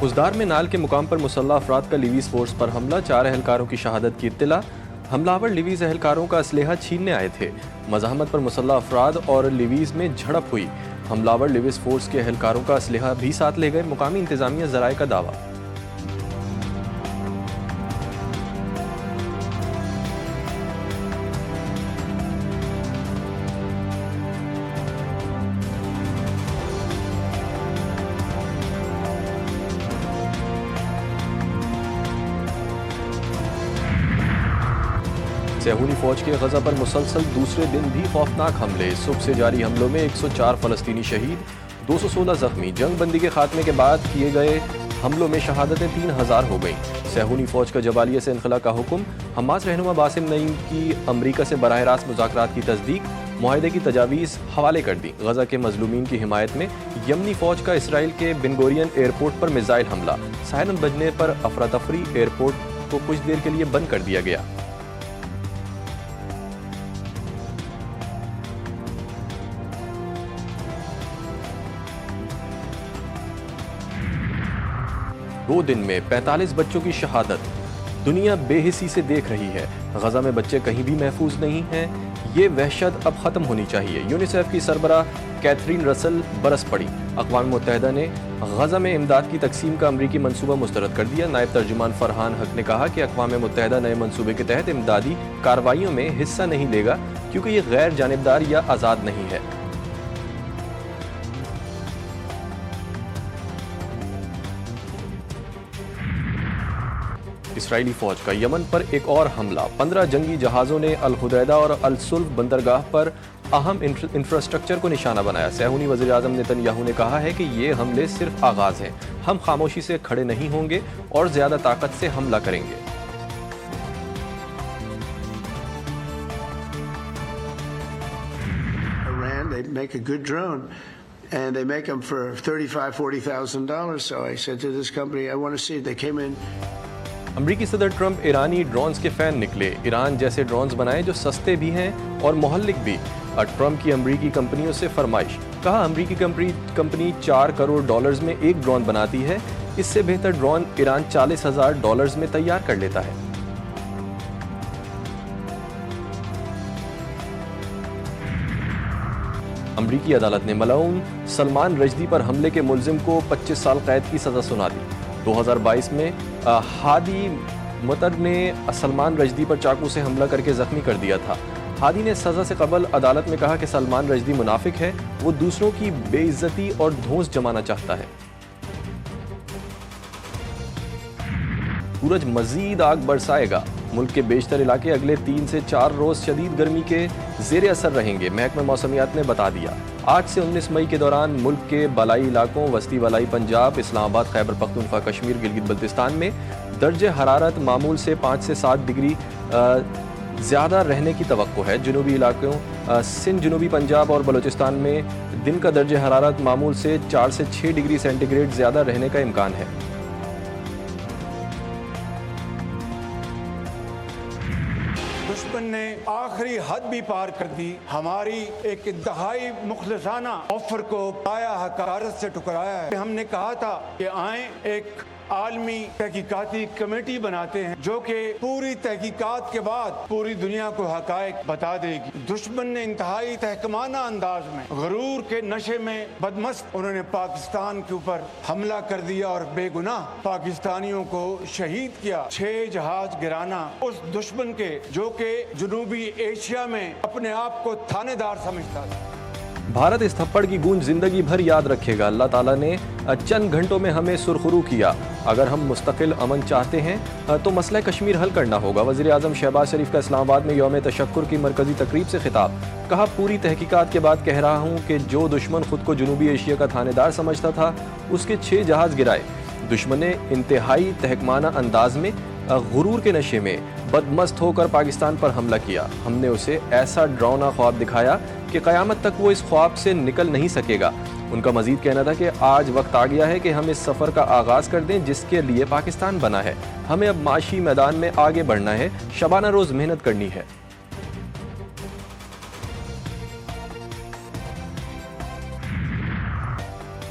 उजदार में नाल के मुकाम पर मुसल्लह अफराद का लिवीज फोर्स पर हमला, 4 एहलकारों की शहादत की इत्तला। हमलावर लिवीज एहलकारों का असलहा छीनने आए थे। मज़ाहमत पर मुसल्लह अफराद और लिवीज में झड़प हुई। हमलावर लिवीज फोर्स के एहलकारों का असलहा भी साथ ले गए, मुकामी इंतजामिया ज़राए का दावा। सेहूनी फौज के गजा पर मुसलसल दूसरे दिन भी खौफनाक हमले। सुबह से जारी हमलों में 104 फलस्तीनी शहीद, 216 जख्मी। जंग बंदी के खात्मे के बाद किए गए हमलों में शहादतें 3000 हो गईं। सेहूनी फौज का जबालिया से इनखला का हुक्म। हमास रहनुमा बासिम नईम की अमरीका से बराह रास्त मुज़ाकरात की तस्दीक, मुआहदे की तजावीज़ हवाले कर दी। गजा के मजलूमीन की हिमायत में यमनी फौज का इसराइल के बेनगोरियन एयरपोर्ट पर मिसाइल हमला। सायरन बजने पर अफरा तफरी, एयरपोर्ट को कुछ देर के लिए बंद कर दिया गया। दो दिन में 45 बच्चों की शहादत। दुनिया बेहिसी से देख रही है। गजा में बच्चे कहीं भी महफूज नहीं हैं। ये वहशत अब ख़त्म होनी चाहिए। यूनिसेफ की सरबराह कैथरीन रसल बरस पड़ी। अक़वाम मुत्तहिदा ने गजा में इमदाद की तकसीम का अमरीकी मनसूबा मुस्तरद कर दिया। नायब तर्जुमान फरहान हक ने कहा कि अक़वाम मुत्तहिदा नए मनसूबे के तहत इमदादी कार्रवाइयों में हिस्सा नहीं लेगा, क्योंकि ये गैर जानिबदार या आज़ाद नहीं है। इसराइली फौज का यमन पर एक और हमला। 15 जंगी जहाज़ों ने अल हुदैदा और अल सुल्फ बंदरगाह पर अहम इंफ्रास्ट्रक्चर को निशाना बनाया। सेहूनी वज़ीर आज़म नेतन्याहू ने कहा है कि ये हमले सिर्फ आगाज़ हैं। हम खामोशी से खड़े नहीं होंगे और ज़्यादा ताकत से हमला करेंगे। And they make them for $35,000-$40,000. So I said to this company, I want to see. They came in. अमरीकी सदर ट्रंप ईरानी ड्रोन्स के फैन निकले। ईरान जैसे ड्रोन्स बनाएं जो सस्ते भी हैं और मोहल्लिक भी। ट्रंप की अमरीकी कंपनियों से फरमाइश। कहा अमरीकी कंपनी $4 करोड़ में एक ड्रोन बनाती है। इससे बेहतर ड्रोन ईरान $40,000 में तैयार कर लेता है। अमरीकी अदालत ने मलऊन सलमान रश्दी पर हमले के मुल्जिम को 25 साल कैद की सजा सुना दी। 2022 में हादी मतद ने सलमान रश्दी पर चाकू से हमला करके जख्मी कर दिया था। हादी ने सजा से कबल अदालत में कहा कि सलमान रश्दी मुनाफिक है, वो दूसरों की बेइज्जती और धौंस जमाना चाहता है। सूरज मजीद आग बरसाएगा। मुल्क के बेशतर इलाके अगले 3 से 4 रोज शदीद गर्मी के जेर असर रहेंगे, महकमा मौसमियात ने बता दिया। 8 से 19 मई के दौरान मुल्क के बालाई इलाकों वस्ती वलाई पंजाब, इस्लामाबाद, खैबर पख्तूनख्वा, कश्मीर, गिलगित बल्तिस्तान में दर्जे हरारत मामूल से 5 से 7 डिग्री ज़्यादा रहने की तवक्को है। जनूबी इलाकों सिंध, जनूबी पंजाब और बलूचिस्तान में दिन का दर्जे हरारत मामूल से 4 से 6 डिग्री सेंटीग्रेड ज़्यादा रहने का इम्कान है। दुश्मन ने आखिरी हद भी पार कर दी। हमारी एक इंतहाई मुखलिसाना ऑफर को पाया हकारत से ठुकराया है। हमने कहा था कि आए एक आलमी तहकीकाती कमेटी बनाते हैं जो कि पूरी तहकीकात के बाद पूरी दुनिया को हकायक बता देगी। दुश्मन ने इंतहाई तहकमाना अंदाज में गरूर के नशे में बदमस्त उन्होंने पाकिस्तान के ऊपर हमला कर दिया और बेगुनाह पाकिस्तानियों को शहीद किया। 6 जहाज गिराना उस दुश्मन के जो कि जनूबी एशिया में अपने आप को थानेदार समझता था। भारत इस थप्पड़ की गूंज जिंदगी भर याद रखेगा। अल्लाह ताला ने चंद घंटों में हमें सुरखरू किया। अगर हम मुस्तकिल अमन चाहते हैं तो मसला कश्मीर हल करना होगा। वज़ीर आज़म शहबाज शरीफ का इस्लामाबाद में यौम तशक्कुर की मरकजी तकरीब से खिताब। कहा पूरी तहकीकात के बाद कह रहा हूँ कि जो दुश्मन खुद को जनूबी एशिया का थानेदार समझता था उसके 6 जहाज गिराए। दुश्मन ने इंतहाई तहकमाना अंदाज में गुरूर के नशे में बदमस्त होकर पाकिस्तान पर हमला किया। हमने उसे ऐसा डरावना ख्वाब दिखाया कि क़यामत तक वो इस ख्वाब से निकल नहीं सकेगा। उनका मजीद कहना था कि आज वक्त आ गया है कि हम इस सफ़र का आगाज़ कर दें जिसके लिए पाकिस्तान बना है। हमें अब माशी मैदान में आगे बढ़ना है, शबाना रोज़ मेहनत करनी है।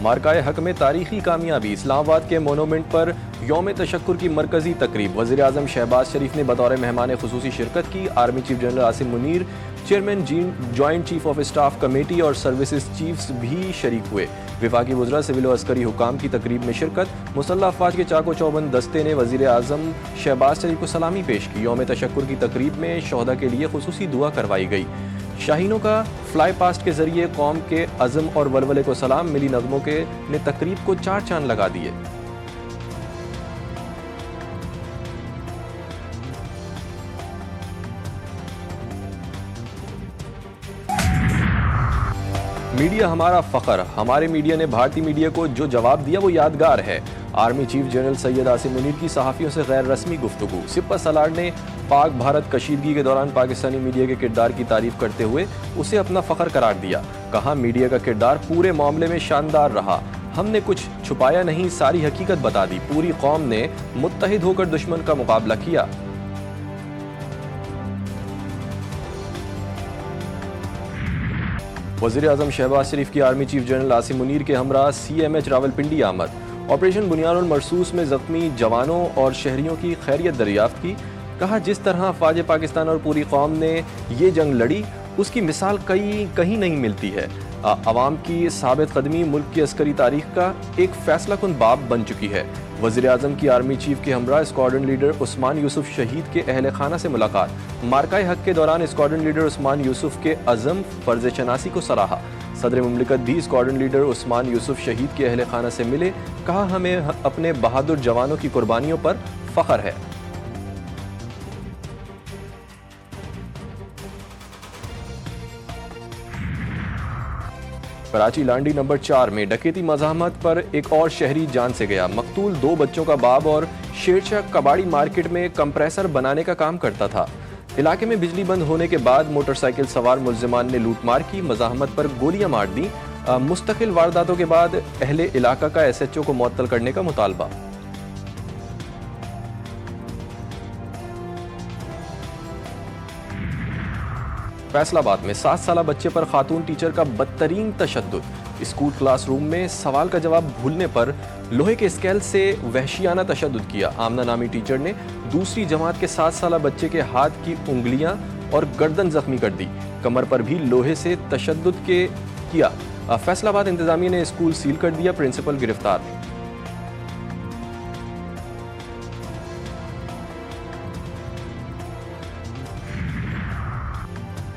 मार्काए हक में तारीखी कामयाबी, इस्लामाबाद के मोनूमेंट पर यौम तशक्कुर की मरकजी तकरीब। वज़ीर आज़म शहबाज शरीफ ने बतौर मेहमान खुसूसी शिरकत की। Army chief general Asim Munir, chairman joint chief of staff committee और सर्विसेज चीफ्स भी शरीक हुए। विफाकी वज़रा, सिविल व अस्करी हुकाम की तकरीब में शिरकत। मुसल्लह अफवाज के चाको चौबंद दस्ते ने वज़ीर आज़म शहबाज शरीफ को सलामी पेश की। यौम तशक्कुर की तकरीब में शहदा के लिए खुसूसी दुआ करवाई गई। शाहीनों का फ्लाई पास्ट के जरिए कौम के अज़म और वलवले को सलाम। मिली नगमों के ने तकरीब को चार चांद लगा दिए। मीडिया हमारा फख्र, हमारे मीडिया ने भारतीय मीडिया को जो जवाब दिया वो यादगार है। Army chief general Syed Asim Munir की सहाफ़ियों से गैर रस्मी गुफ्तगू। सिपा सलार ने पाक भारत कशीदगी के दौरान पाकिस्तानी मीडिया के किरदार की तारीफ करते हुए उसे अपना फ़ख्र करार दिया। कहा, मीडिया का किरदार पूरे मामले में शानदार रहा। हमने कुछ छुपाया नहीं, सारी हकीकत बता दी। पूरी कौम ने मुत्तहिद होकर दुश्मन का मुकाबला किया। वज़ीर आज़म शहबाज शरीफ की army chief general Asim Munir के हमरा CMH रावलपिंडी आमद। ऑपरेशन बुनियानुल मरसूस में ज़ख्मी जवानों और शहरियों की खैरियत दरियाफ्त की। कहा, जिस तरह अफवाज पाकिस्तान और पूरी कौम ने ये जंग लड़ी उसकी मिसाल कहीं नहीं मिलती है। अवाम की साबित कदमी मुल्क की अस्करी तारीख का एक फैसला कुन बाब बन चुकी है। वज़ीर आज़म की आर्मी चीफ के हमरा स्क्वाड्रन लीडर उस्मान यूसुफ शहीद के अहल खाना से मुलाकात। मार्काए हक के दौरान स्क्वाड्रन लीडर उस्मान यूसुफ के अज़म फ़र्ज़ शनासी को सराहा। सदर मुमलिकत भी स्क्वाड्रन लीडर उस्मान यूसुफ शहीद के अहल खाना से मिले। कहा, हमें अपने बहादुर जवानों की कुर्बानियों पर फ़ख्र है। कराची लांडी नंबर 4 में डकैती मज़ाहमत पर एक और शहरी जान से गया। मकतूल 2 बच्चों का बाप और शेरशाह कबाड़ी मार्केट में कंप्रेसर बनाने का काम करता था। इलाके में बिजली बंद होने के बाद मोटरसाइकिल सवार मुल्जिमान ने लूटमार की, मज़ाहमत पर गोलियां मार दी। मुस्तकिल वारदातों के बाद अहले इलाका का SHO को मुअत्तल करने का मुतालबा। फैसलाबाद में 7 साला बच्चे पर खातून टीचर का बदतरीन तशद्दुद। स्कूल क्लासरूम में सवाल का जवाब भूलने पर लोहे के स्केल से वहशियाना तशद्दुद किया। आमना नामी टीचर ने दूसरी जमात के 7 साला बच्चे के हाथ की उंगलियां और गर्दन जख्मी कर दी। कमर पर भी लोहे से तशद्दुद किया। फैसलाबाद इंतजामिया ने स्कूल सील कर दिया। प्रिंसिपल गिरफ्तार।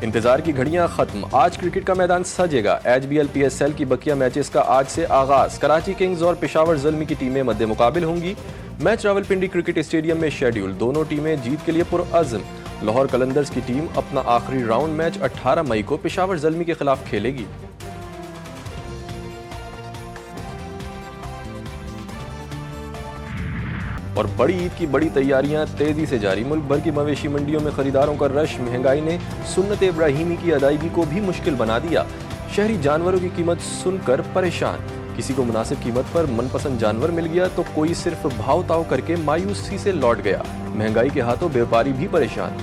इंतजार की घड़ियां खत्म, आज क्रिकेट का मैदान सजेगा। HBL PSL की बकिया मैचेस का आज से आगाज। कराची किंग्स और पेशावर ज़ल्मी की टीमें मद्दे मुकाबिल होंगी। मैच रावलपिंडी क्रिकेट स्टेडियम में शेड्यूल। दोनों टीमें जीत के लिए पुरअज़्म। लाहौर कलंदर्स की टीम अपना आखिरी राउंड मैच 18 मई को पेशावर ज़ल्मी के खिलाफ खेलेगी। और बड़ी ईद की बड़ी तैयारियां तेजी से जारी। मुल्क भर की मवेशी मंडियों में खरीदारों का रश। महंगाई ने सुन्नत इब्राहिमी की अदायगी को भी मुश्किल बना दिया। शहरी जानवरों की कीमत सुनकर परेशान। किसी को मुनासिब कीमत पर मनपसंद जानवर मिल गया तो कोई सिर्फ भाव ताव करके मायूसी से लौट गया। महंगाई के हाथों व्यापारी भी परेशान।